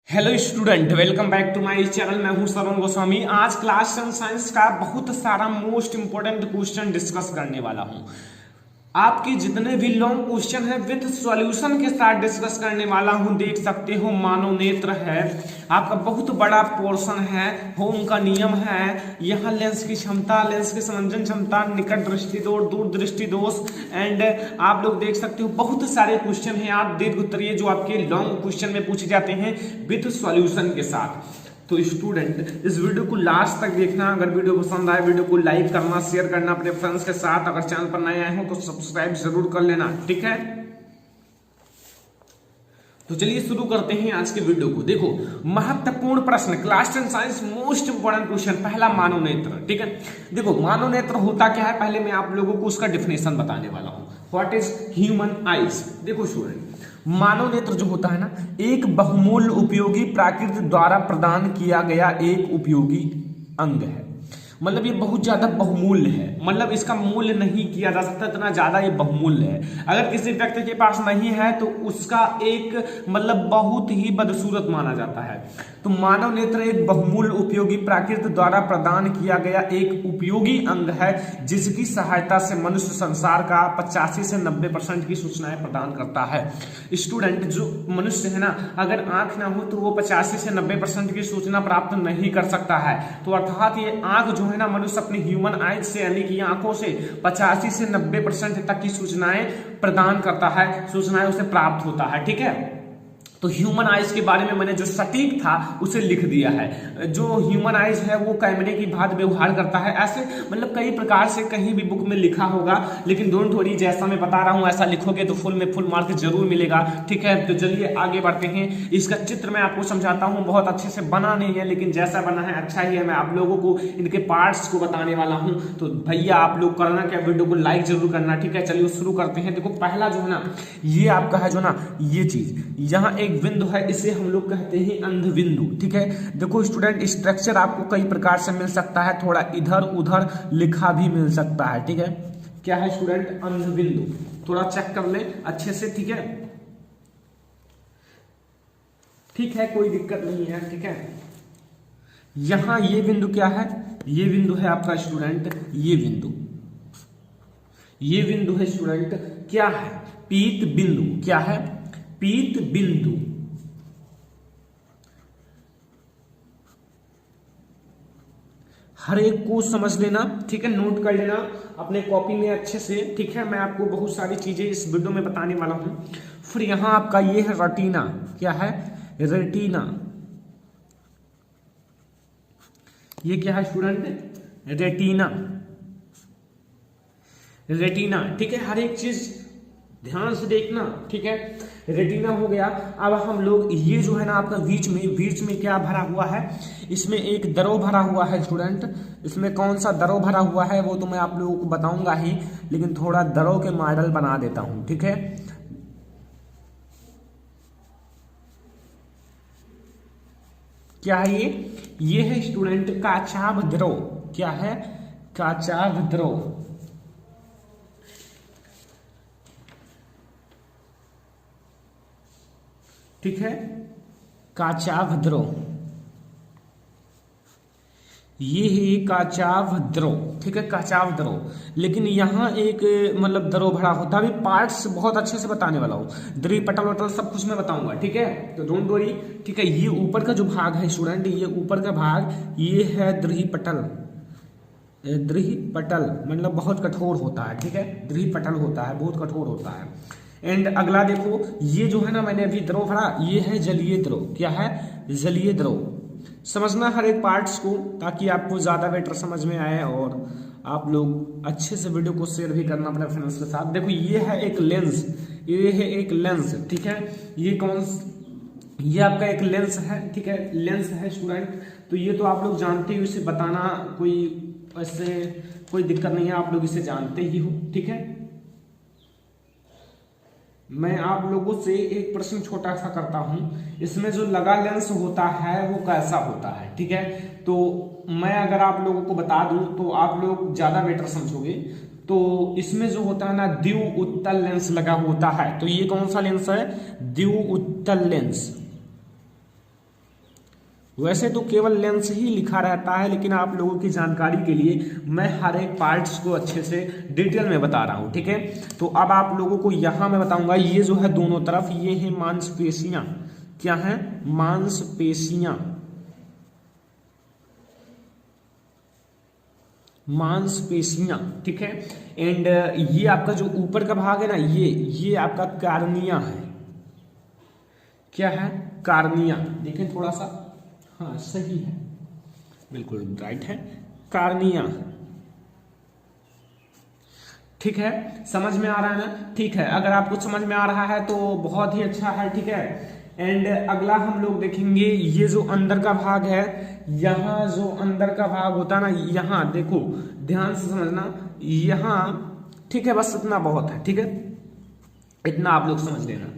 Hello student, welcome back to my channel. मैं हूं श्रवण गोस्वामी। आज क्लास 10 साइंस का बहुत सारा मोस्ट इंपोर्टेंट क्वेश्चन डिस्कस करने वाला हूं। आपके जितने भी लॉन्ग क्वेश्चन है विथ सॉल्यूशन के साथ डिस्कस करने वाला हूं। देख सकते हो मानव नेत्र है, आपका बहुत बड़ा पोर्शन है। होम का नियम है, यहाँ लेंस की क्षमता, लेंस की समंजन क्षमता, निकट दृष्टि दोष, दूर दृष्टि दोष एंड आप लोग देख सकते हो बहुत सारे क्वेश्चन हैं आप दीर्घ उत्तरीय जो आपके लॉन्ग क्वेश्चन में पूछे जाते हैं विथ सॉल्यूशन के साथ। तो स्टूडेंट इस वीडियो को लास्ट तक देखना। अगर वीडियो पसंद आए वीडियो को लाइक करना, शेयर करना अपने फ्रेंड्स के साथ। अगर चैनल पर नए आए हो तो सब्सक्राइब जरूर कर लेना, ठीक है। तो चलिए शुरू करते हैं आज के वीडियो को। देखो, महत्वपूर्ण प्रश्न, class 10 science most important question. पहला मानव नेत्र, ठीक है। देखो मानव नेत्र होता क्या है, पहले मैं आप लोगों को उसका डिफिनेशन बताने वाला हूं। What is human eyes. देखो स्टूडेंट, मानव नेत्र जो होता है ना, एक बहुमूल्य उपयोगी प्रकृति द्वारा प्रदान किया गया एक उपयोगी अंग है। मतलब ये बहुत ज्यादा बहुमूल्य है, मतलब इसका मूल्य नहीं किया जा सकता, इतना ज्यादा ये बहुमूल्य है। अगर किसी व्यक्ति के पास नहीं है तो उसका एक मतलब बहुत ही बदसूरत माना जाता है। तो मानव नेत्र एक बहुमूल्य उपयोगी प्रकृति द्वारा प्रदान किया गया एक उपयोगी अंग है, जिसकी सहायता से मनुष्य संसार का 85 से 90% की सूचनाएं प्रदान करता है। स्टूडेंट, जो मनुष्य है ना, अगर आंख ना हो तो वो 85 से 90% की सूचना प्राप्त नहीं कर सकता है। तो अर्थात ये आंख जो है ना, मनुष्य अपनी ह्यूमन आइज से यानी कि आंखों से 85 से 90% तक की सूचनाएं प्रदान करता है, सूचनाएं उसे प्राप्त होता है, ठीक है। तो ह्यूमन आइज के बारे में मैंने जो सटीक था उसे लिख दिया है। जो ह्यूमन आइज है वो कैमरे की भांति व्यवहार करता है। ऐसे मतलब कई प्रकार से कहीं भी बुक में लिखा होगा, लेकिन डोंट वरी, जैसा मैं बता रहा हूं ऐसा लिखोगे तो फुल में फुल मार्क जरूर मिलेगा, ठीक है। तो चलिए आगे बढ़ते हैं। इसका चित्र मैं आपको समझाता हूं, बहुत अच्छे से बना नहीं है लेकिन जैसा बना है अच्छा ही है। मैं आप लोगों को इनके पार्ट्स को बताने वाला हूं। तो भैया आप लोग करना क्या, वीडियो को लाइक जरूर करना, ठीक है। चलिए शुरू करते हैं। देखो पहला जो है ना, ये आपका है जो ना, ये चीज यहाँ एक बिंदु है, इसे हम लोग कहते हैं अंध बिंदु, ठीक है। देखो स्टूडेंट, स्ट्रक्चर आपको कई प्रकार से मिल सकता है, थोड़ा इधर उधर लिखा भी मिल सकता है, ठीक है। क्या है स्टूडेंट, अंध बिंदु। थोड़ा चेक कर ले अच्छे से, ठीक है। ठीक है, कोई दिक्कत नहीं है, ठीक है। यहां ये बिंदु क्या है, ये बिंदु है आपका स्टूडेंट, ये बिंदु, ये बिंदु है स्टूडेंट, क्या है, पीत बिंदु। क्या है, पीत बिंदु। हर एक को समझ लेना, ठीक है, नोट कर लेना अपने कॉपी में अच्छे से, ठीक है। मैं आपको बहुत सारी चीजें इस वीडियो में बताने वाला हूं। फिर यहां आपका ये है रेटिना। क्या है, रेटिना। ये क्या है स्टूडेंट, रेटिना, रेटिना, ठीक है। हर एक चीज ध्यान से देखना, ठीक है। रेटिना हो गया। अब हम लोग ये जो है ना आपका बीच में क्या भरा हुआ है, इसमें एक दरो भरा हुआ है स्टूडेंट। इसमें कौन सा दरो भरा हुआ है वो तो मैं आप लोगों को बताऊंगा ही, लेकिन थोड़ा दरो के मॉडल बना देता हूं, ठीक है। क्या है ये है स्टूडेंट काचाभ द्रो। क्या है, काचाभ द्रो, ठीक है। काचाभ द्रो, ये है काचाभ द्रो, ठीक है, काचाभ द्रो। लेकिन यहाँ एक मतलब द्रो भरा होता है। अभी पार्ट्स बहुत अच्छे से बताने वाला हूँ, द्री पटल वटल सब कुछ मैं बताऊंगा, ठीक है। तो डोंट वरी, ठीक है। ये ऊपर का जो भाग है स्टूडेंट, ये ऊपर का भाग ये है द्री पटल। द्री पटल मतलब बहुत कठोर होता है, ठीक है। द्री पटल होता है, बहुत कठोर होता है। एंड अगला देखो, ये जो है ना मैंने अभी द्रव भरा, ये है जलीय द्रव। क्या है, जलीय द्रव। समझना हर एक पार्ट्स को, ताकि आपको ज्यादा बेटर समझ में आए और आप लोग अच्छे से वीडियो को शेयर भी करना अपने फ्रेंड्स के साथ। देखो ये है एक लेंस, ये है एक लेंस, ठीक है। ये आपका एक लेंस है, ठीक है, लेंस है स्टूडेंट। तो ये तो आप लोग जानते हो, इसे बताना कोई ऐसे कोई दिक्कत नहीं है, आप लोग इसे जानते ही हो, ठीक है। मैं आप लोगों से एक प्रश्न छोटा सा करता हूं, इसमें जो लगा लेंस होता है वो कैसा होता है, ठीक है। तो मैं अगर आप लोगों को बता दूं तो आप लोग ज्यादा बेटर समझोगे। तो इसमें जो होता है ना, द्विव उत्तल लेंस लगा होता है। तो ये कौन सा लेंस है, द्विव उत्तल लेंस, वैसे तो केवल लेंस ही लिखा रहता है, लेकिन आप लोगों की जानकारी के लिए मैं हर एक पार्ट्स को अच्छे से डिटेल में बता रहा हूं, ठीक है। तो अब आप लोगों को यहां मैं बताऊंगा, ये जो है दोनों तरफ ये है मांसपेशियां, क्या है, मांसपेशियां, मांसपेशियां, ठीक है। एंड ये आपका जो ऊपर का भाग है ना, ये आपका कार्निया है, क्या है, कार्निया। देखें थोड़ा सा, हाँ सही है, बिल्कुल राइट है, कार्निया, ठीक है। समझ में आ रहा है ना, ठीक है। अगर आपको समझ में आ रहा है तो बहुत ही अच्छा है, ठीक है। एंड अगला हम लोग देखेंगे, ये जो अंदर का भाग है, यहां जो अंदर का भाग होता है ना, यहां देखो ध्यान से समझना, यहां, ठीक है, बस इतना बहुत है, ठीक है, इतना आप लोग समझ लेना।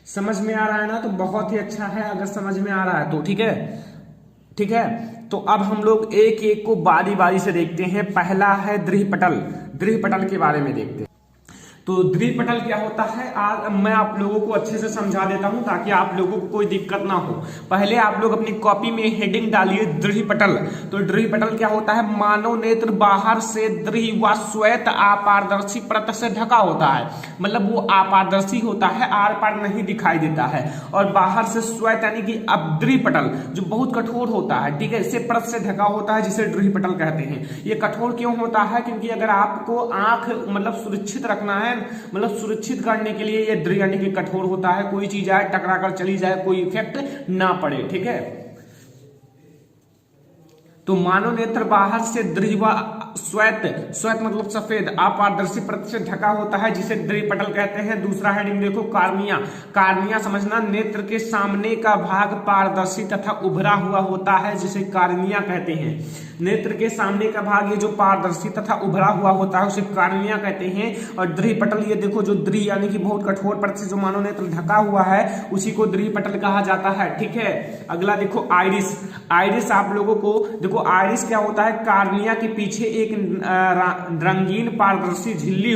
समझ में आ रहा है ना, तो बहुत ही अच्छा है, अगर समझ में आ रहा है तो, ठीक है, ठीक है। तो अब हम लोग एक एक को बारी बारी से देखते हैं। पहला है दृढ़पटल, दृढ़पटल के बारे में देखते हैं। तो दृढ़पटल क्या होता है, आज मैं आप लोगों को अच्छे से समझा देता हूं ताकि आप लोगों को कोई दिक्कत ना हो। पहले आप लोग अपनी कॉपी में हेडिंग डालिए दृढ़पटल। तो दृढ़पटल क्या होता है, मानव नेत्र बाहर से दृढ़ व श्वेत अपारदर्शी परत से ढका होता है, मतलब वो अपारदर्शी होता है, आर पार नहीं दिखाई देता है, और बाहर से श्वेत यानी कि अब दृढ़पटल जो बहुत कठोर होता है, ठीक है, इसे परत से ढका होता है, जिसे दृढ़पटल कहते हैं। ये कठोर क्यों होता है, क्योंकि अगर आपको आंख मतलब सुरक्षित रखना है, मतलब सुरक्षित करने के लिए ये दृढ़ यानी कि कठोर होता है, कोई चीज आए टकरा कर चली जाए, कोई इफेक्ट ना पड़े, ठीक है। तो मानव नेत्र बाहर से दृढ़ व श्वेत, श्वेत मतलब सफेद अपारदर्शी परत से ढका होता है, जिसे दृढ़पटल कहते हैं। दूसरा हेडिंग देखो कार्निया, कार्निया समझना, नेत्र के सामने का भाग पारदर्शी तथा उभरा हुआ होता है, जिसे कार्निया कहते हैं। नेत्र के सामने का भाग ये जो पारदर्शी तथा उभरा हुआ होता है उसे कार्निया कहते हैं। और दृढ़पटल ये देखो, जो दृढ़ यानी कि बहुत कठोर परत से जो मानव नेत्र ढका हुआ है उसी को दृढ़पटल कहा जाता है, ठीक है। अगला देखो आइरिस, आइरिस आप लोगों को देखो, आइरिस क्या होता है, कार्निया के पीछे एक रंगीन पारदर्शी झिल्ली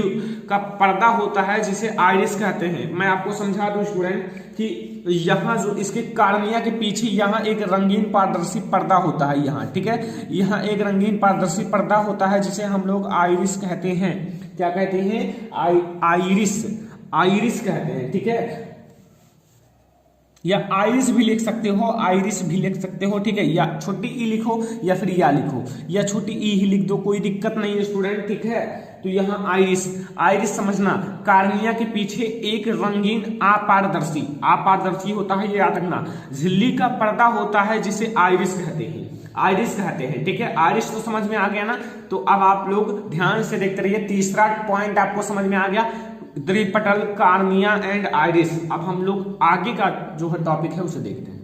का पर्दा होता है, जिसे आइरिस कहते हैं। मैं आपको समझा दूं स्टूडेंट कि यहाँ जो इसके कार्निया के पीछे यहाँ एक रंगीन पारदर्शी पर्दा होता है, यहाँ, ठीक है, यहाँ एक रंगीन पारदर्शी पर्दा होता है, जिसे हम लोग आइरिस कहते हैं। क्या कहते हैं, आइरिस, आइरिस कहते हैं, ठीक है। या आइरिस भी लिख सकते हो, आइरिस भी लिख सकते हो, ठीक है, या छोटी ई लिखो या फिर या लिखो, या छोटी ई ही लिख दो, कोई दिक्कत नहीं है स्टूडेंट, ठीक है। तो यहाँ आइरिस, आइरिस समझना, कार्निया के पीछे एक रंगीन अपारदर्शी, अपारदर्शी होता है, ये याद रखना, झिल्ली का पर्दा होता है, जिसे आइरिस कहते हैं, आइरिस कहते हैं, ठीक है। आइरिस तो समझ में आ गया ना। तो अब आप लोग ध्यान से देखते रहिए, तीसरा पॉइंट आपको समझ में आ गया, दृढ़पटल, कार्निया एंड आइरिस। अब हम लोग आगे का जो है टॉपिक है उसे देखते हैं।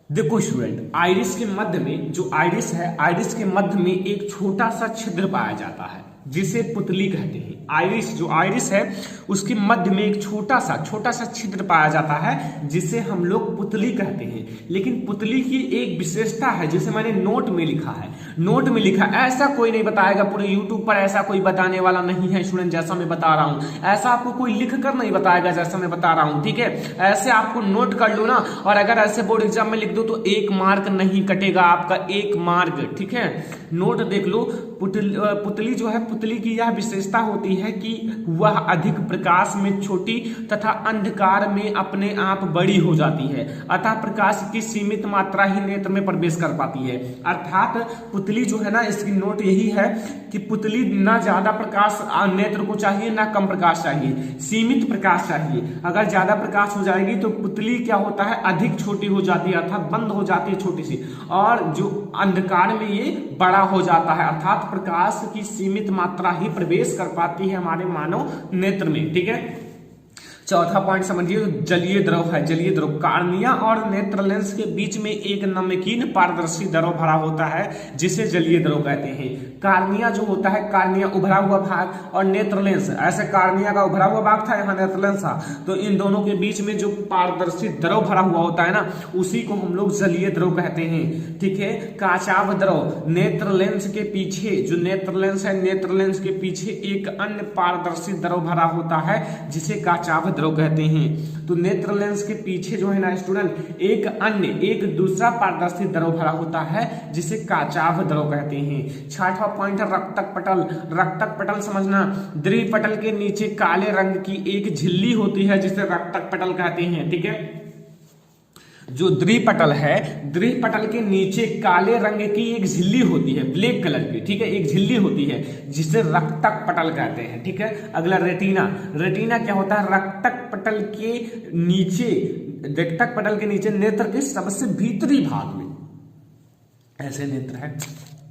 देखो स्टूडेंट, आइरिस के मध्य में, जो आइरिस है, आइरिस के मध्य में एक छोटा सा छिद्र पाया जाता है, जिसे पुतली कहते हैं। आइरिस, जो आइरिस है उसके मध्य में एक छोटा सा छिद्र पाया जाता है, जिसे हम लोग पुतली कहते हैं। लेकिन पुतली की एक विशेषता है, जिसे मैंने नोट में लिखा है, नोट में लिखा, ऐसा कोई नहीं बताएगा, पूरे यूट्यूब पर ऐसा कोई बताने वाला नहीं है स्टूडेंट, जैसा मैं बता रहा हूं, ऐसा आपको कोई लिख कर नहीं बताएगा जैसा मैं बता रहा हूं, ठीक है। ऐसे आपको नोट कर लो ना, और अगर ऐसे बोर्ड एग्जाम में लिख दो तो 1 मार्क नहीं कटेगा आपका, 1 मार्क, ठीक है। नोट देख लो। पुतली जो है, पुतली की यह विशेषता होती है कि वह अधिक प्रकाश में छोटी तथा अंधकार में अपने आप बड़ी हो जाती है, अतः प्रकाश की सीमित मात्रा ही नेत्र में प्रवेश कर पाती है। अर्थात पुतली जो है ना, इसकी नोट यही है कि पुतली ना ज्यादा प्रकाश नेत्र को चाहिए, ना कम प्रकाश चाहिए, सीमित प्रकाश चाहिए। अगर ज्यादा प्रकाश हो जाएगी तो पुतली क्या होता है, अधिक छोटी हो जाती है, अर्थात बंद हो जाती है छोटी सी, और जो अंधकार में ये बड़ा हो जाता है, अर्थात प्रकाश की सीमित मात्रा ही प्रवेश कर पाती है हमारे मानव नेत्र में, ठीक है। चौथा पॉइंट समझिए, जलीय द्रव है। जलीय द्रव कार्निया और नेत्र लेंस के बीच में एक नमकीन पारदर्शी द्रव भरा होता है जिसे जलीय द्रव कहते हैं। कार्निया जो होता है, कार्निया उभरा हुआ भाग, और नेत्र लेंस, ऐसे कार्निया का उभरा हुआ भाग था, यहाँ नेत्र लेंस था, तो इन दोनों के बीच में जो पारदर्शी द्रव भरा हुआ होता है ना, उसी को हम लोग जलीय द्रव कहते हैं। ठीक है, काचाभ द्रव, नेत्र लेंस के पीछे, जो नेत्र लेंस है, नेत्र लेंस के पीछे एक अन्य पारदर्शी द्रव भरा होता है जिसे काचाभ द्रव कहते हैं। तो नेत्र लेंस के पीछे जो है ना स्टूडेंट, एक दूसरा पारदर्शी द्रव भरा होता है जिसे काचाभ द्रव कहते हैं। छठवां पॉइंट है रक्तक पटल। रक्तक पटल समझना, द्विपटल के नीचे काले रंग की एक झिल्ली होती है जिसे रक्तक पटल कहते हैं। ठीक है, जो द्विपटल है, द्विपटल के नीचे काले रंग की एक झिल्ली होती है, ब्लैक कलर की। ठीक है, एक झिल्ली होती है जिसे रक्तक पटल कहते हैं। ठीक है, अगला रेटिना। रेटिना क्या होता है? रक्तक पटल के नीचे, रक्तक पटल के नीचे नेत्र के सबसे भीतरी भाग में, ऐसे नेत्र है,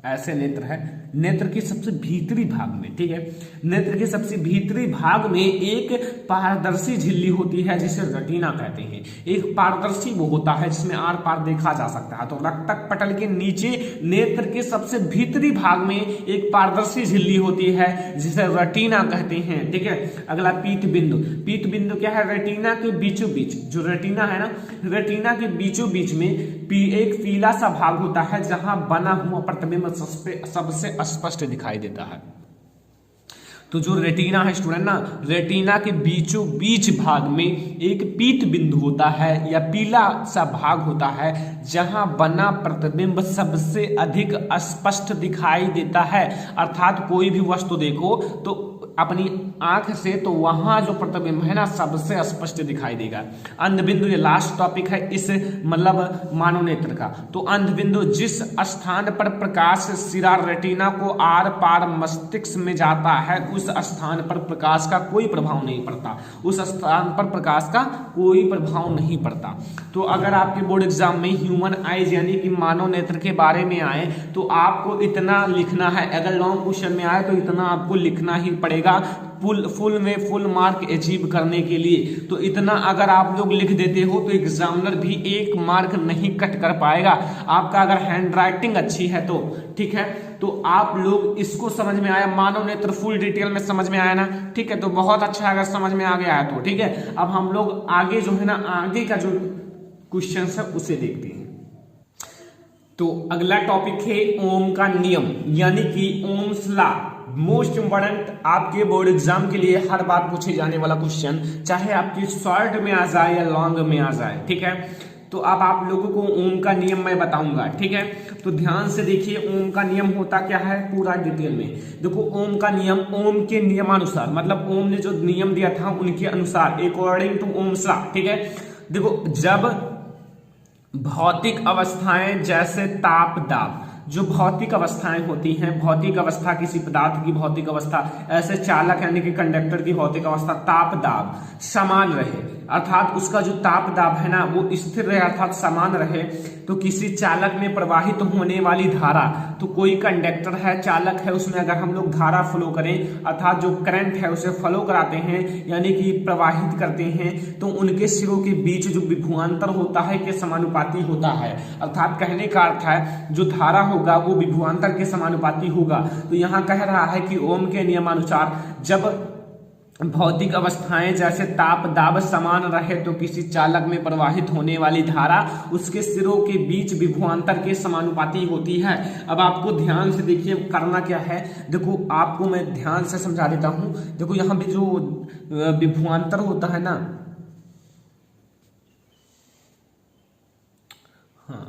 ऐसे नेत्र है, नेत्र के सबसे भीतरी भाग में। ठीक है, नेत्र के सबसे भीतरी भाग में एक पारदर्शी झिल्ली होती है जिसे रेटिना कहते हैं। एक पारदर्शी वो होता है जिसमें आर पार देखा जा सकता है। तो रक्तक पटल के नीचे नेत्र के सबसे भीतरी भाग में एक पारदर्शी झिल्ली होती है जिसे रेटिना कहते हैं। ठीक है, अगला पीत बिंदु। पीत बिंदु क्या है? रेटिना के बीचों बीच, जो रेटिना है ना, रेटिना के बीचों बीच में एक पीला सा भाग होता है जहां बना हुआ प्रतिबिंब सबसे स्पष्ट दिखाई देता है। तो जो रेटिना है स्टूडेंट ना, रेटिना के बीचों बीच भाग में एक पीत बिंदु होता है या पीला सा भाग होता है जहां बना प्रतिबिंब सबसे अधिक स्पष्ट दिखाई देता है। अर्थात कोई भी वस्तु देखो तो अपनी आंख से, तो वहां जो प्रतिबिंब है ना सबसे स्पष्ट दिखाई देगा। अंध बिंदु, ये लास्ट टॉपिक है इस मतलब मानव नेत्र का। तो अंध बिंदु, जिस स्थान पर प्रकाश सिरा रेटिना को आर पार मस्तिष्क में जाता है उस स्थान पर प्रकाश का कोई प्रभाव नहीं पड़ता, उस स्थान पर प्रकाश का कोई प्रभाव नहीं पड़ता। तो अगर आपके बोर्ड एग्जाम में ह्यूमन आइज यानी कि मानव नेत्र के बारे में आए तो आपको इतना लिखना है, अगर लॉन्ग क्वेश्चन में आए तो इतना आपको लिखना ही पड़ेगा फुल में फुल मार्क अचीव करने के लिए। तो इतना अगर आप लोग लिख देते हो तो एग्जामिनर भी 1 मार्क नहीं कट कर पाएगा आपका, अगर हैंड राइटिंग अच्छी है तो। ठीक है, तो आप लोग इसको समझ में आया, मानव नेत्र फुल डिटेल में समझ में आया ना? ठीक है, तो बहुत अच्छा है अगर समझ में आ गया है तो। ठीक है, अब हम लोग आगे जो है ना, आगे का जो क्वेश्चन है उसे देखते हैं। तो अगला टॉपिक है ओम का नियम यानी कि ओम्स लॉ। मोस्ट इंपॉर्टेंट आपके बोर्ड एग्जाम के लिए हर बार पूछे जाने वाला क्वेश्चन, चाहे आपकी शॉर्ट में आ जाए या लॉन्ग में आ जाए। ठीक है, तो अब आप लोगों को ओम का नियम मैं बताऊंगा। ठीक है, तो ध्यान से देखिए ओम का नियम होता क्या है पूरा डिटेल में। देखो ओम का नियम, ओम के नियमानुसार, मतलब ओम ने जो नियम दिया था उनके अनुसार, अकॉर्डिंग टू ओम्स लॉ। ठीक है, देखो जब भौतिक अवस्थाएं जैसे ताप दाब, जो भौतिक अवस्थाएं होती हैं, भौतिक अवस्था किसी पदार्थ की भौतिक अवस्था, ऐसे चालक यानी कि कंडक्टर की भौतिक अवस्था ताप दाब समान रहे, अर्थात उसका जो ताप दाब है ना वो स्थिर रहे अर्थात समान रहे, तो किसी चालक में प्रवाहित तो होने वाली धारा, तो कोई कंडक्टर है, चालक है, उसमें अगर हम लोग धारा फ्लो करें अर्थात जो करंट है उसे फ्लो कराते हैं यानी कि प्रवाहित करते हैं, तो उनके सिरों के बीच जो विभवांतर होता है के समानुपाती होता है। अर्थात कहने का अर्थ है जो धारा होगा वो विभवांतर के समानुपाती होगा। तो यहाँ कह रहा है कि ओम के नियमानुसार जब भौतिक अवस्थाएं जैसे ताप दाब समान रहे तो किसी चालक में प्रवाहित होने वाली धारा उसके सिरों के बीच विभवांतर के समानुपाती होती है। अब आपको ध्यान to देखिए करना क्या है, देखो आपको मैं ध्यान से समझा देता हूं। देखो यहाँ पे जो विभवांतर होता है ना, हाँ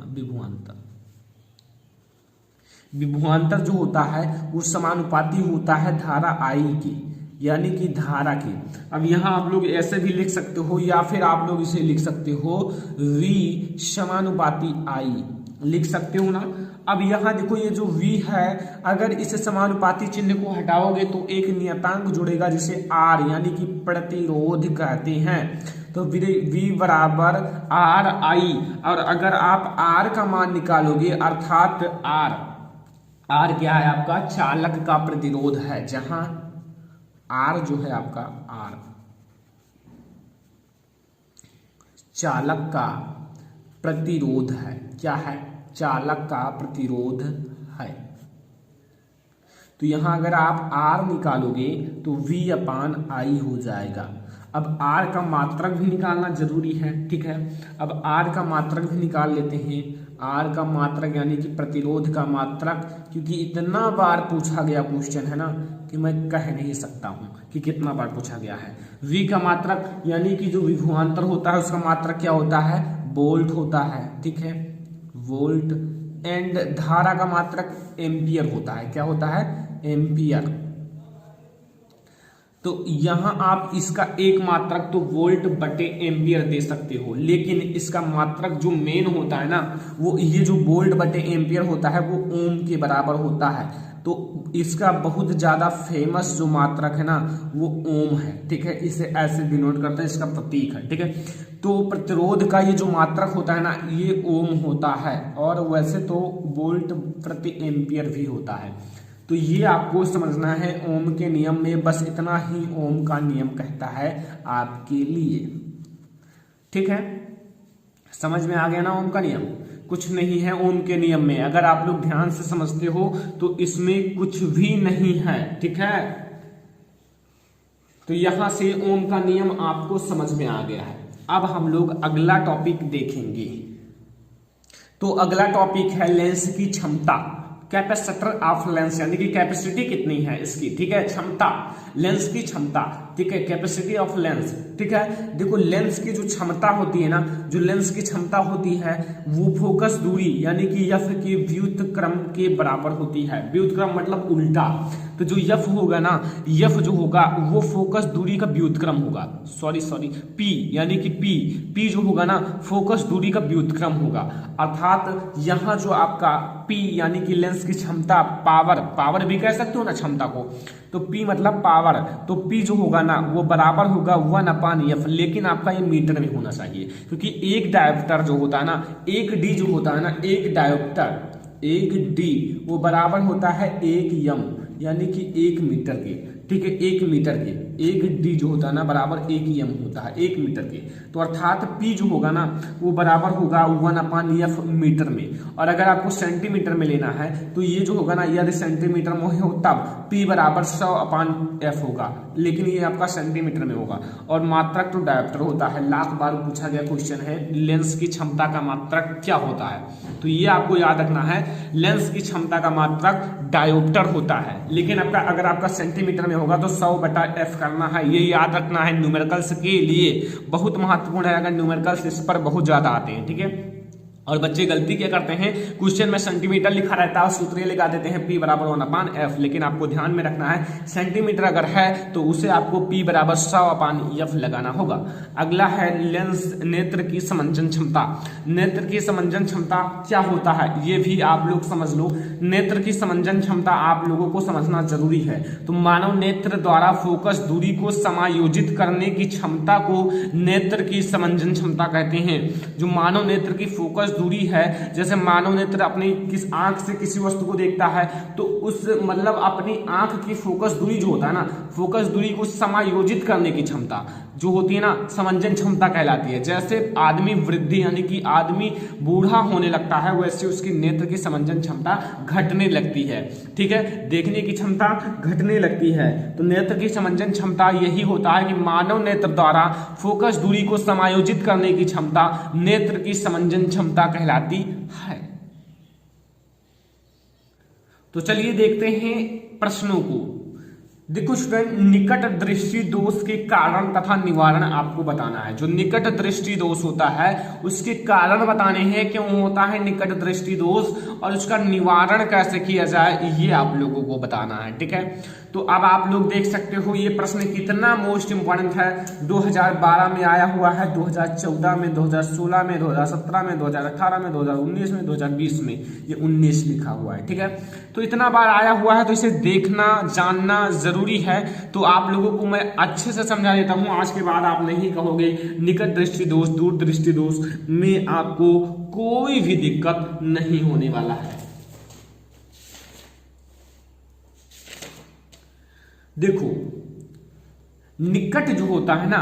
विभवांतर जो होता है वो समानुपाती होता है धारा आई की, यानी कि धारा की। अब यहाँ आप लोग ऐसे भी लिख सकते हो या फिर आप लोग इसे लिख सकते हो V समानुपाती I, लिख सकते हो ना। अब यहाँ देखो ये जो V है, अगर इसे समानुपाती चिन्ह को हटाओगे तो एक नियतांक जुड़ेगा जिसे R यानी कि प्रतिरोध कहते हैं। तो V बराबर RI, और अगर आप R का मान निकालोगे अर्थात R क्या है आपका चालक का प्रतिरोध है, जहां R जो है आपका R चालक का प्रतिरोध है। क्या है? चालक का प्रतिरोध है। तो यहां अगर आप R निकालोगे तो V/I हो जाएगा। अब R का मात्रक भी निकालना जरूरी है, ठीक है। अब R का मात्रक भी निकाल लेते हैं। R का मात्रक यानी कि प्रतिरोध का मात्रक, क्योंकि इतना बार पूछा गया क्वेश्चन है ना कि मैं कह नहीं सकता हूं कि कितना बार पूछा गया है। V का मात्रक यानी कि जो विभवांतर होता है उसका मात्रक क्या होता है? वोल्ट होता है, ठीक है, वोल्ट। एंड धारा का मात्रक एम्पियर होता है। क्या होता है? एम्पियर। तो यहां आप इसका एक मात्रक तो वोल्ट बटे एम्पियर दे सकते हो, लेकिन इसका मात्रक जो मेन होता है ना, वो ये जो वोल्ट बटे एम्पियर होता है वो ओम के बराबर होता है। तो इसका बहुत ज्यादा फेमस जो मात्रक है ना वो ओम है, ठीक है। इसे ऐसे डिनोट करते हैं, इसका प्रतीक है, ठीक है। तो प्रतिरोध का ये जो मात्रक होता है ना ये ओम होता है, और वैसे तो वोल्ट प्रति एम्पियर भी होता है। तो ये आपको समझना है ओम के नियम में, बस इतना ही ओम का नियम कहता है आपके लिए, ठीक है। समझ में आ गया ना ओम का नियम? कुछ नहीं है ओम के नियम में, अगर आप लोग ध्यान से समझते हो तो इसमें कुछ भी नहीं है, ठीक है। तो यहां से ओम का नियम आपको समझ में आ गया है। अब हम लोग अगला टॉपिक देखेंगे। तो अगला टॉपिक है लेंस की क्षमता, कैपेसिटर ऑफ लेंस, यानी कि कैपेसिटी कितनी है इसकी, ठीक है। क्षमता, लेंस की क्षमता, ठीक है, कैपेसिटी ऑफ लेंस, ठीक है। देखो लेंस की जो क्षमता होती है ना, जो लेंस की क्षमता होती है वो फोकस दूरी यानी कि एफ के व्युत्क्रम के बराबर होती है। व्युत्क्रम मतलब उल्टा। तो जो एफ होगा ना, एफ जो होगा वो फोकस दूरी का व्युत्क्रम होगा। सॉरी पी, यानी कि पी जो होगा ना फोकस दूरी का व्युत्क्रम होगा। अर्थात यहां जो आपका पी यानी कि लेंस की क्षमता, पावर भी कह सकते हो ना क्षमता को, तो पी मतलब पावर। तो पी जो होगा ना वो बराबर होगा 1/f, लेकिन आपका ये मीटर में होना चाहिए, क्योंकि एक डायोप्टर जो होता है ना, एक डी जो होता है ना, एक डायोप्टर, एक डी वो बराबर होता है 1 m, यानी कि 1 मीटर के, ठीक है। 1 मीटर के, एक डी जो होता है ना बराबर 1 m होता है 1 मीटर के। तो अर्थात पी जो होगा ना वो बराबर होगा 1/f मीटर में। और अगर आपको सेंटीमीटर में लेना है तो ये जो होगा ना, यदि सेंटीमीटर में हो तब पी बराबर 100/f होगा, लेकिन ये आपका सेंटीमीटर में होगा। और मात्रक तो डायोप्टर होता है, लाख बार पूछा गया क्वेश्चन है लेंस की क्षमता का मात्रक क्या होता है। तो ये आपको याद रखना है, लेंस की क्षमता का मात्रक डायोप्टर होता है, लेकिन अगर आपका सेंटीमीटर में होगा तो 100/f करना है, ये याद रखना है। न्यूमेरिकल्स के लिए बहुत महत्वपूर्ण है, अगर न्यूमेरिकल्स इस पर बहुत ज्यादा आते हैं, ठीक है। और बच्चे गलती क्या करते हैं, क्वेश्चन में सेंटीमीटर लिखा रहता है, सूत्र ये लगा देते हैं P बराबर 1/f, लेकिन आपको ध्यान में रखना है सेंटीमीटर अगर है तो उसे आपको P बराबर 100/f लगाना होगा। अगला है लेंस, नेत्र की समंजन क्षमता। नेत्र की समंजन क्षमता क्या होता है ये भी आप लोग समझ लो। नेत्र की समंजन क्षमता आप लोगों को समझना जरूरी है। तो मानव नेत्र द्वारा फोकस दूरी को समायोजित करने की क्षमता को नेत्र की समंजन क्षमता कहते हैं। जो मानव नेत्र की फोकस दूरी है, जैसे मानव नेत्र अपनी किस आंख से किसी वस्तु को देखता है तो उस मतलब अपनी आंख की फोकस दूरी जो होता है ना, फोकस दूरी को समायोजित करने की क्षमता जो होती है ना समंजन क्षमता कहलाती है। जैसे आदमी वृद्धि यानी कि आदमी बूढ़ा होने लगता है, वैसे उसकी नेत्र की समंजन क्षमता घटने लगती है, ठीक है। देखने की क्षमता घटने लगती है। तो नेत्र की समंजन क्षमता यही होता है कि मानव नेत्र द्वारा फोकस दूरी को समायोजित करने की क्षमता नेत्र की समंजन क्षमता कहलाती है। तो चलिए देखते हैं प्रश्नों को। देखो स्टूडेंट, निकट दृष्टि दोष के कारण तथा निवारण आपको बताना है। जो निकट दृष्टि दोष होता है उसके कारण बताने हैं, क्यों होता है निकट दृष्टि दोष और उसका निवारण कैसे किया जाए ये आप लोगों को बताना है, ठीक है। तो अब आप लोग देख सकते हो ये प्रश्न कितना मोस्ट इंपॉर्टेंट है। 2012 में आया हुआ है, 2014 में, 2016 में, 2017 में, 2018 में, 2019 में, 2020 में, ये 19 लिखा हुआ है, ठीक है। तो इतना बार आया हुआ है तो इसे देखना जानना जरूरी है। तो आप लोगों को मैं अच्छे से समझा देता हूं, आज के बाद आप नहीं कहोगे निकट दृष्टि दोष, दूर दृष्टि दोष में आपको कोई भी दिक्कत नहीं होने वाला है। देखो निकट जो होता है ना,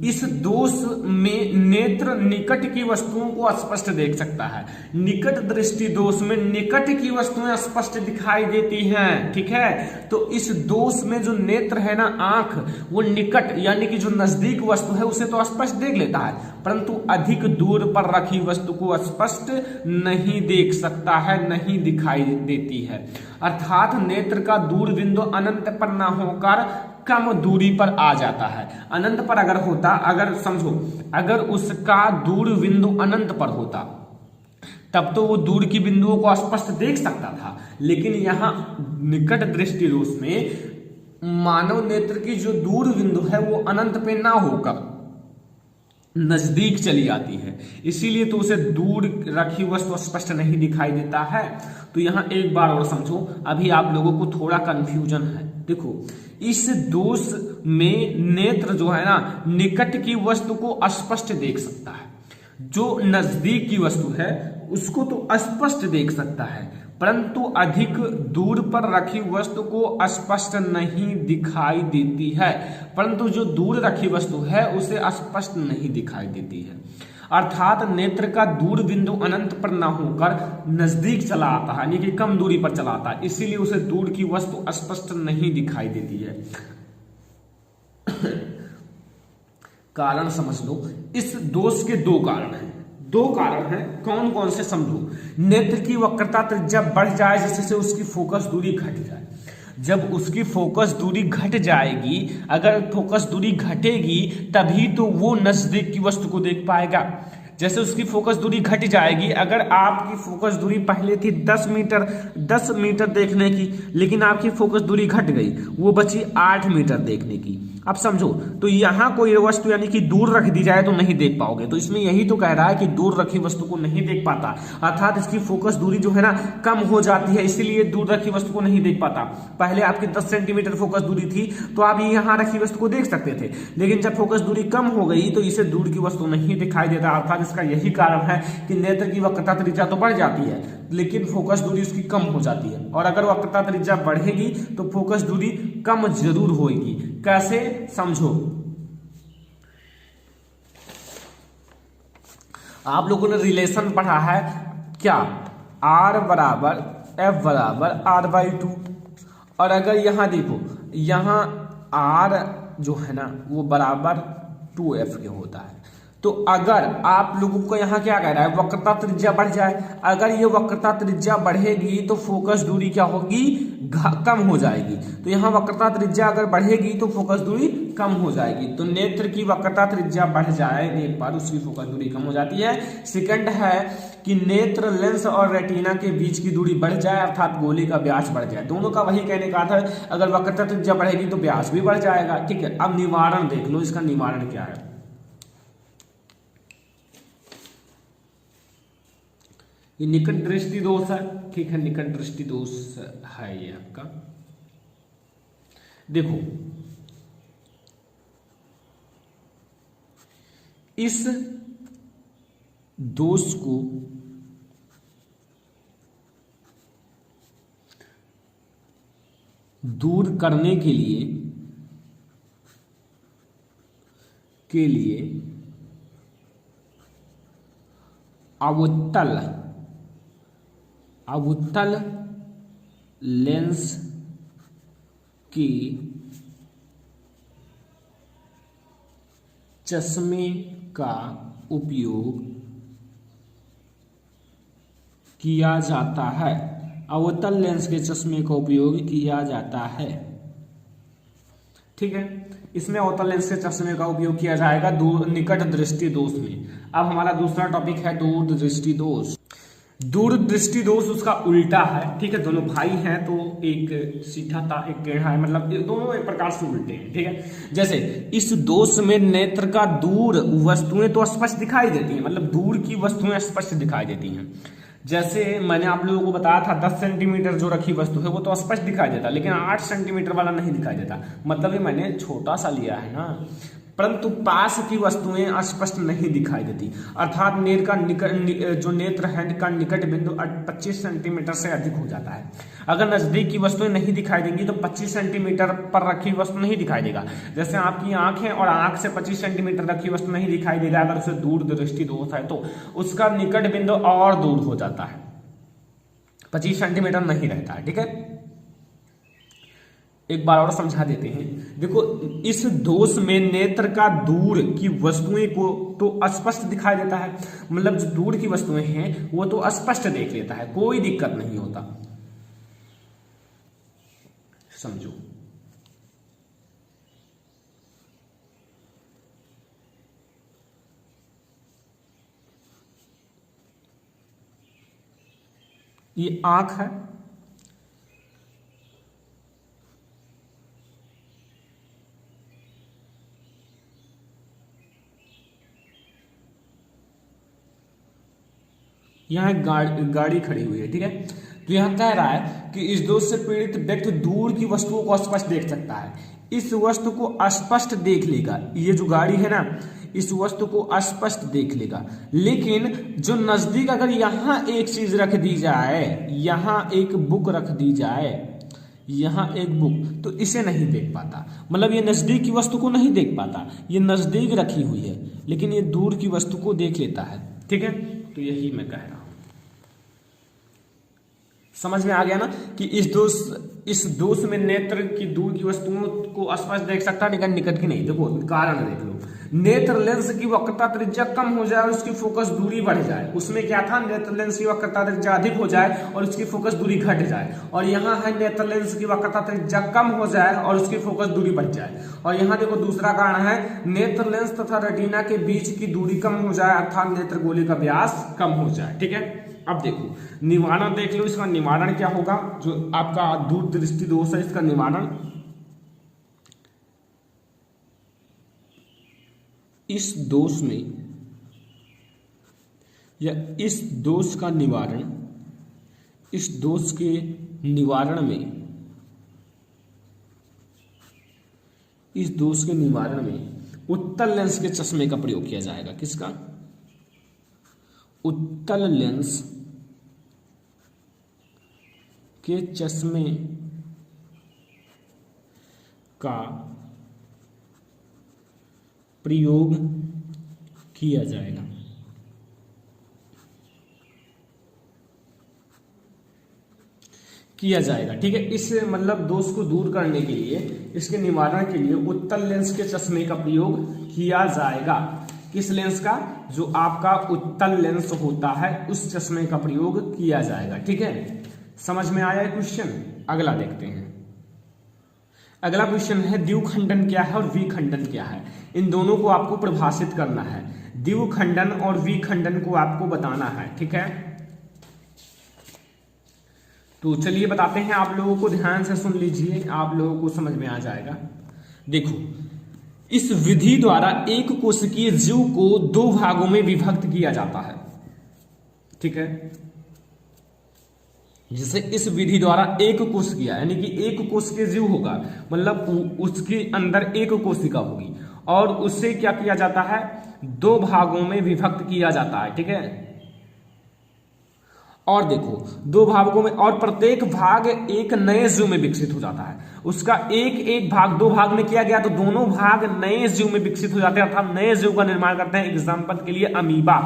इस दोष में नेत्र निकट की वस्तुओं को स्पष्ट देख सकता है। निकट दृष्टि दोष में निकट की वस्तुएं स्पष्ट दिखाई देती हैं, ठीक है। तो इस दोष में जो नेत्र है ना, आंख, वो निकट यानी कि जो नजदीक वस्तु है उसे तो स्पष्ट देख लेता है, परंतु अधिक दूर पर रखी वस्तु को स्पष्ट नहीं देख सकता है, नहीं दिखाई देती है। अर्थात नेत्र का दूर बिंदु अनंत पर न होकर कम दूरी पर आ जाता है। अनंत पर अगर होता, अगर समझो, अगर उसका दूर बिंदु अनंत पर होता तब तो वो दूर की बिंदुओं को स्पष्ट देख सकता था, लेकिन यहां निकट दृष्टि दोष में मानव नेत्र की जो दूर बिंदु है वो अनंत पे ना होकर नजदीक चली आती है, इसीलिए तो उसे दूर रखी वस्तु स्पष्ट नहीं दिखाई देता है। तो यहां एक बार और समझो, अभी आप लोगों को थोड़ा कंफ्यूजन है। देखो, इस दोष में नेत्र जो है ना, निकट की वस्तु को स्पष्ट देख सकता है, जो नजदीक की वस्तु है उसको तो स्पष्ट देख सकता है, परंतु अधिक दूर पर रखी वस्तु को स्पष्ट नहीं दिखाई देती है। परंतु जो दूर रखी वस्तु है उसे स्पष्ट नहीं दिखाई देती है। अर्थात नेत्र का दूर बिंदु अनंत पर न होकर नजदीक चला आता है, यानी कि कम दूरी पर चला आता है, इसीलिए उसे दूर की वस्तु स्पष्ट नहीं दिखाई देती है। कारण समझ लो, इस दोष के दो कारण हैं। दो कारण हैं, कौन कौन से समझो। नेत्र की वक्रता त्रिज्या बढ़ जाए जैसे उसकी फोकस दूरी घट जाए। जब उसकी फोकस दूरी घट जाएगी, अगर फोकस दूरी घटेगी तभी तो वो नजदीक की वस्तु को देख पाएगा। जैसे उसकी फोकस दूरी घट जाएगी, अगर आपकी फोकस दूरी पहले थी 10 मीटर देखने की, लेकिन आपकी फोकस दूरी घट गई, वो बची 8 मीटर देखने की। अब समझो, तो यहां कोई वस्तु यानी कि दूर रख दी जाए तो नहीं देख पाओगे। तो इसमें यही तो कह रहा है कि दूर रखी वस्तु को नहीं देख पाता, अर्थात इसकी फोकस दूरी जो है ना कम हो जाती है, इसीलिए दूर रखी वस्तु को नहीं देख पाता। पहले आपकी 10 सेंटीमीटर फोकस दूरी थी तो आप यहां रखी वस्तु को देख सकते थे, लेकिन जब फोकस दूरी कम हो गई तो इसे दूर की वस्तु नहीं दिखाई देता। अर्थात इसका यही कारण है कि नेत्र की वक्रता त्रिज्या तो बढ़ जाती है, लेकिन फोकस दूरी उसकी कम हो जाती है। और अगर वक्रता त्रिज्या बढ़ेगी तो फोकस दूरी कम जरूर होगी। कैसे, समझो। आप लोगों ने रिलेशन पढ़ा है क्या, R बराबर F बराबर R/2। और अगर यहां देखो, यहां R जो है ना वो बराबर 2F के होता है। तो अगर आप लोगों को यहाँ क्या कह रहा है, वक्रता त्रिज्या बढ़ जाए, अगर ये वक्रता त्रिज्या बढ़ेगी तो फोकस दूरी क्या होगी, कम हो जाएगी। तो यहाँ वक्रता त्रिज्या अगर बढ़ेगी तो फोकस दूरी कम हो जाएगी। तो नेत्र की वक्रता त्रिज्या बढ़ जाने पर उसकी फोकस दूरी कम हो जाती है। सेकंड है कि नेत्र लेंस और रेटिना के बीच की दूरी बढ़ जाए, अर्थात गोले का व्यास बढ़ जाए। दोनों का वही कहने का था, अगर वक्रता त्रिज्या बढ़ेगी तो व्यास भी बढ़ जाएगा। ठीक है, अब निवारण देख लो, इसका निवारण क्या है। ये निकट दृष्टि दोष है, ठीक है, निकट दृष्टि दोष है ये आपका। देखो, इस दोष को दूर करने के लिए अवतल लेंस की चश्मे का उपयोग किया जाता है। अवतल लेंस के चश्मे का उपयोग किया जाता है, ठीक है। इसमें अवतल लेंस के चश्मे का उपयोग किया जाएगा दूर निकट दृष्टि दोष में। अब हमारा दूसरा टॉपिक है दूर दृष्टि दोष। दूर दृष्टि दोष उसका उल्टा है, ठीक है। दोनों भाई हैं तो एक सीधा था एक टेढ़ा है, मतलब दोनों एक प्रकार से उल्टे हैं, ठीक है। जैसे इस दोष में नेत्र का दूर वस्तुएं तो स्पष्ट दिखाई देती हैं, मतलब दूर की वस्तुएं स्पष्ट दिखाई देती हैं। जैसे मैंने आप लोगों को बताया था 10 सेंटीमीटर जो रखी वस्तु है वो तो स्पष्ट दिखाई देता, लेकिन 8 सेंटीमीटर वाला नहीं दिखाई देता। मतलब ये मैंने छोटा सा लिया है ना, परंतु पास की वस्तुएं स्पष्ट नहीं दिखाई देती, अर्थात जो नेत्र है का निकट बिंदु 25 सेंटीमीटर से अधिक हो जाता है। अगर नजदीक की वस्तुएं नहीं दिखाई देंगी तो 25 सेंटीमीटर पर रखी वस्तु नहीं दिखाई देगा। जैसे आपकी आंख है और आंख से 25 सेंटीमीटर रखी वस्तु नहीं दिखाई देगा, अगर उसे दूर दृष्टि दोष है तो उसका निकट बिंदु और दूर हो जाता है, 25 सेंटीमीटर नहीं रहता है। ठीक है, एक बार और समझा देते हैं। देखो, इस दोष में नेत्र का दूर की वस्तुएं को तो स्पष्ट दिखाई देता है, मतलब जो दूर की वस्तुएं हैं वो तो स्पष्ट देख लेता है, कोई दिक्कत नहीं होता। समझो, ये आंख है, यहाँ एक गाड़ी खड़ी हुई है। ठीक है, तो यहाँ कह रहा है कि इस दोष से पीड़ित व्यक्ति दूर की वस्तुओं को स्पष्ट देख सकता है, इस वस्तु को स्पष्ट देख लेगा, ये जो गाड़ी है ना इस वस्तु को स्पष्ट देख लेगा, लेकिन जो नजदीक अगर यहाँ एक चीज रख दी जाए, यहाँ एक बुक रख दी जाए, यहाँ एक बुक, तो इसे नहीं देख पाता। मतलब ये नजदीक की वस्तु को नहीं देख पाता, ये नजदीक रखी हुई है लेकिन ये दूर की वस्तु को देख लेता है। ठीक है, तो यही मैं कह रहा हूं। समझ में आ गया ना कि इस दोष में नेत्र की दूर की वस्तुओं को स्पष्ट देख सकता है लेकिन निकट की नहीं। देखो कारण देख लो, नेत्र लेंस की वक्रता त्रिज्या कम हो जाए और उसकी फोकस दूरी बढ़ जाए। उसमें क्या था, नेत्र लेंस की वक्रता त्रिज्या अधिक हो जाए और उसकी फोकस दूरी घट जाए, और यहाँ है नेत्र लेंस की वक्रता त्रिज्या कम हो जाए और उसकी फोकस दूरी बढ़ जाए। और यहाँ देखो दूसरा कारण है, नेत्र लेंस तथा रेटिना के बीच की दूरी कम हो जाए, अर्थात नेत्र गोले का व्यास कम हो जाए। ठीक है, अब देखो निवारण देख लो, इसका निवारण क्या होगा, जो आपका दूर दृष्टि दोष है इसका निवारण, इस दोष में या इस दोष का निवारण, इस दोष के निवारण में, इस दोष के निवारण में उत्तल लेंस के चश्मे का प्रयोग किया जाएगा। किसका, उत्तल लेंस के चश्मे का प्रयोग किया जाएगा। ठीक है, इस मतलब दोष को दूर करने के लिए, इसके निवारण के लिए उत्तल लेंस के चश्मे का प्रयोग किया जाएगा। किस लेंस का, जो आपका उत्तल लेंस होता है उस चश्मे का प्रयोग किया जाएगा। ठीक है, समझ में आया क्वेश्चन। अगला देखते हैं। अगला क्वेश्चन है द्विखंडन क्या है और विखंडन क्या है। इन दोनों को आपको परिभाषित करना है, द्विखंडन और विखंडन को आपको बताना है। ठीक है, तो चलिए बताते हैं, आप लोगों को ध्यान से सुन लीजिए, आप लोगों को समझ में आ जाएगा। देखो, इस विधि द्वारा एक कोशिकीय जीव को दो भागों में विभक्त किया जाता है। ठीक है, जैसे इस विधि द्वारा एक कोशिका यानी कि एक कोशिकीय जीव होगा, मतलब उसके अंदर एक कोशिका होगी और उससे क्या किया जाता है, दो भागों में विभक्त किया जाता है। ठीक है, और देखो दो भागों में, और प्रत्येक भाग एक नए जीव में विकसित हो जाता है। उसका एक एक भाग दो भाग में किया गया तो दोनों भाग नए जीव में विकसित हो जाते हैं, अर्थात नए जीव का निर्माण करते हैं। एग्जाम्पल के लिए अमीबा,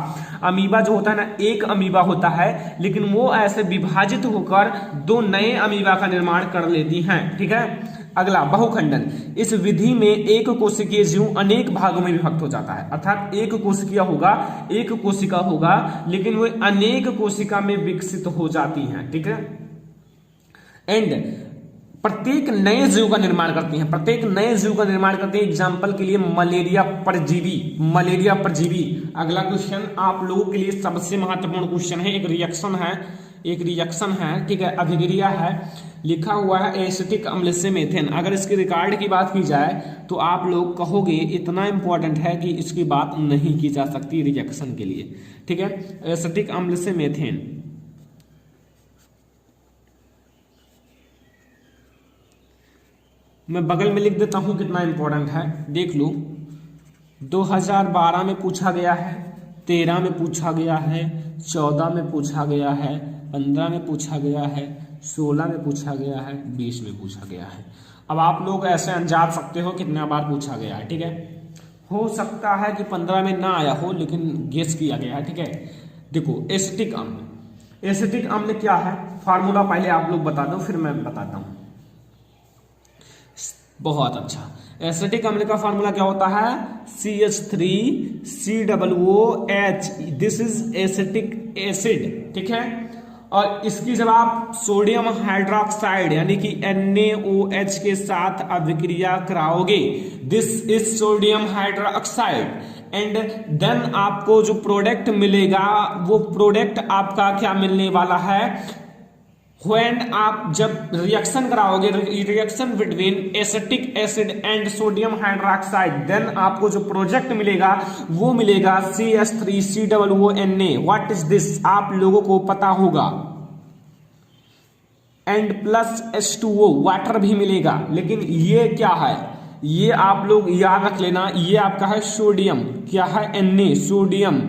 अमीबा जो होता है ना, एक अमीबा होता है लेकिन वो ऐसे विभाजित होकर दो नए अमीबा का निर्माण कर लेती हैं। ठीक है, अगला बहुखंडन, इस विधि में एक कोशिकीय जीव अनेक भागों में विभक्त हो जाता है, अर्थात एक कोशिका होगा लेकिन वो अनेक कोशिका में विकसित हो जाती हैं। ठीक है, एंड प्रत्येक नए जीव का निर्माण करती हैं। एग्जाम्पल के लिए मलेरिया परजीवी। अगला क्वेश्चन आप लोगों के लिए सबसे महत्वपूर्ण क्वेश्चन है, एक रिएक्शन है। ठीक है, अभिक्रिया है, लिखा हुआ है एसिटिक अम्ल से मेथेन। अगर इसके रिकॉर्ड की बात की जाए तो आप लोग कहोगे इतना इंपॉर्टेंट है कि इसकी बात नहीं की जा सकती रिएक्शन के लिए। ठीक है, एसिटिक अम्ल से मेथेन, मैं बगल में लिख देता हूं कितना इंपॉर्टेंट है, देख लो। 2012 में पूछा गया है, 13 में पूछा गया है, 14 में पूछा गया है, 15 में पूछा गया है, 16 में पूछा गया है, 20 में पूछा गया है। अब आप लोग ऐसे अंदाज सकते हो कितना बार पूछा गया है, ठीक है। हो सकता है कि 15 में ना आया हो, लेकिन गेस किया गया है, ठीक है। देखो एसिटिक अम्ल, एसिटिक अम्ल क्या है, फार्मूला पहले आप लोग बता दो फिर मैं बताता हूं। बहुत अच्छा, एसिटिक अम्ल का फार्मूला क्या होता है, CH3COOH, this is acetic acid, ठीक है। और इसकी जब आप सोडियम हाइड्रोक्साइड यानी कि NaOH के साथ अभिक्रिया कराओगे, this is sodium hydroxide, and then आपको जो प्रोडक्ट मिलेगा वो प्रोडक्ट आपका क्या मिलने वाला है, व्हेन आप जब रिएक्शन कराओगे, reaction between acetic acid and sodium hydroxide, then आपको जो प्रोडक्ट मिलेगा वो मिलेगा CH3COONA। व्हाट इज दिस, आप लोगों को पता होगा, एंड प्लस H2O, वाटर भी मिलेगा। लेकिन ये क्या है, ये आप लोग याद रख लेना, ये आपका है सोडियम, क्या है Na, सोडियम।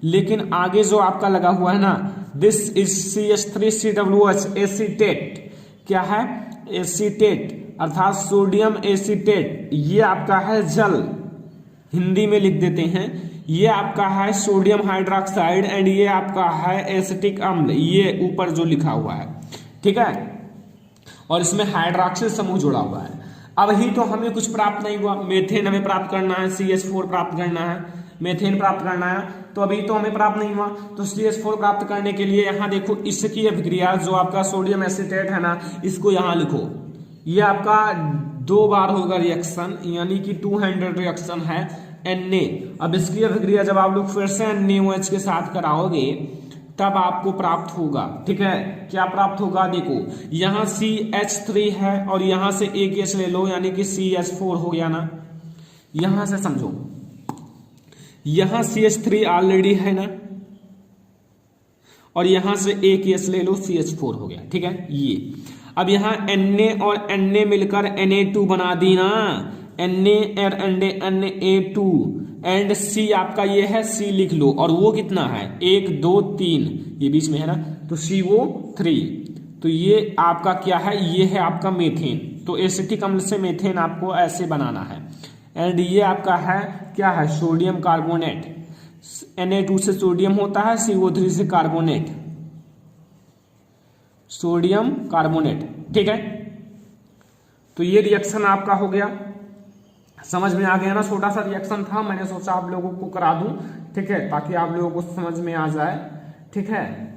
लेकिन आगे जो आपका लगा हुआ है ना, दिस इज CH3COOH, एसीटेट, क्या है एसीटेट, अर्थात सोडियम एसीटेट। ये आपका है जल, हिंदी में लिख देते हैं, ये आपका है सोडियम हाइड्रोक्साइड, एंड ये आपका है एसिटिक अम्ल, ये ऊपर जो लिखा हुआ है, ठीक है। और इसमें हाइड्रोक्सिल समूह जुड़ा हुआ है। अब ही तो हमें कुछ प्राप्त नहीं हुआ, मेथेन हमें प्राप्त करना है, CH4 प्राप्त करना है, मेथेन प्राप्त करना है, तो अभी तो हमें प्राप्त नहीं हुआ। तो CH4 प्राप्त करने के लिए यहाँ देखो इसकी अभिक्रिया जो आपका सोडियम एसीटेट है ना, इसको यहाँ लिखो, ये आपका 2 बार होगा रिएक्शन, यानी कि 200 रिएक्शन है Na। अब इसकी अभिक्रिया जब आप लोग फिर से NaOH के साथ कराओगे तब आपको प्राप्त होगा, ठीक है। क्या प्राप्त होगा, देखो यहाँ CH3 है और यहां से एक गैस ले लो, यानी कि CH4 हो गया ना। यहां से समझो, यहां CH3 ऑलरेडी है ना, और यहां से एक गैस ले लो, CH4 हो गया, ठीक है। ये अब यहां Na और Na मिलकर Na2 बना दी ना, Na और Na2, एंड C आपका ये है, C लिख लो, और वो कितना है 1 2 3, ये बीच में है ना, तो CO3। तो ये आपका क्या है, ये है आपका मेथेन। तो एसिटिक अम्ल से मेथेन आपको ऐसे बनाना है, एंड ये आपका है क्या है, सोडियम कार्बोनेट। Na2 से सोडियम होता है, CO3 से कार्बोनेट, सोडियम कार्बोनेट, ठीक है। तो ये रिएक्शन आपका हो गया, समझ में आ गया ना। छोटा सा रिएक्शन था, मैंने सोचा आप लोगों को करा दूं, ठीक है, ताकि आप लोगों को समझ में आ जाए, ठीक है।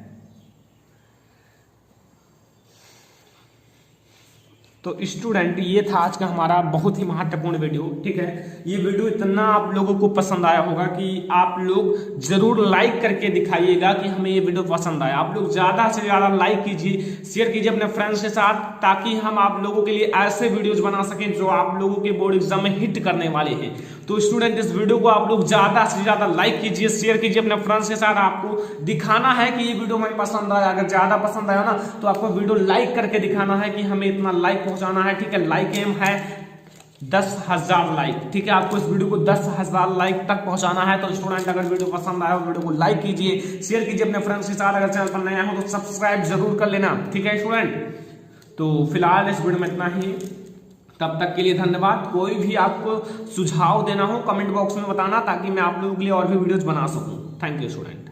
तो स्टूडेंट, ये था आज का हमारा बहुत ही महत्वपूर्ण वीडियो, ठीक है। ये वीडियो इतना आप लोगों को पसंद आया होगा कि आप लोग जरूर लाइक करके दिखाइएगा कि हमें ये वीडियो पसंद आया। आप लोग ज्यादा से ज्यादा लाइक कीजिए, शेयर कीजिए अपने फ्रेंड्स के साथ, ताकि हम आप लोगों के लिए ऐसे वीडियोज बना सकें जो आप लोगों के बोर्ड एग्जाम में हिट करने वाले हैं। तो स्टूडेंट, इस वीडियो को आप लोग ज्यादा से ज्यादा लाइक कीजिए, शेयर कीजिए अपने फ्रेंड्स के साथ। आपको दिखाना है कि ये वीडियो हमें पसंद आया। अगर ज्यादा पसंद आया ना तो आपको वीडियो लाइक करके दिखाना है कि हमें इतना लाइक पहुंचाना है, ठीक है। लाइक एम है 10,000 लाइक, ठीक है। आपको इस वीडियो को 10,000 लाइक तक पहुंचाना है। तो स्टूडेंट, अगर वीडियो पसंद आया वीडियो को लाइक कीजिए, शेयर कीजिए अपने फ्रेंड्स के साथ। अगर चैनल पर नया हो तो सब्सक्राइब जरूर कर लेना, ठीक है स्टूडेंट। तो फिलहाल इस वीडियो में इतना ही, तब तक के लिए धन्यवाद। कोई भी आपको सुझाव देना हो कमेंट बॉक्स में बताना, ताकि मैं आप लोगों के लिए और भी वीडियोज बना सकूं। Thank you student.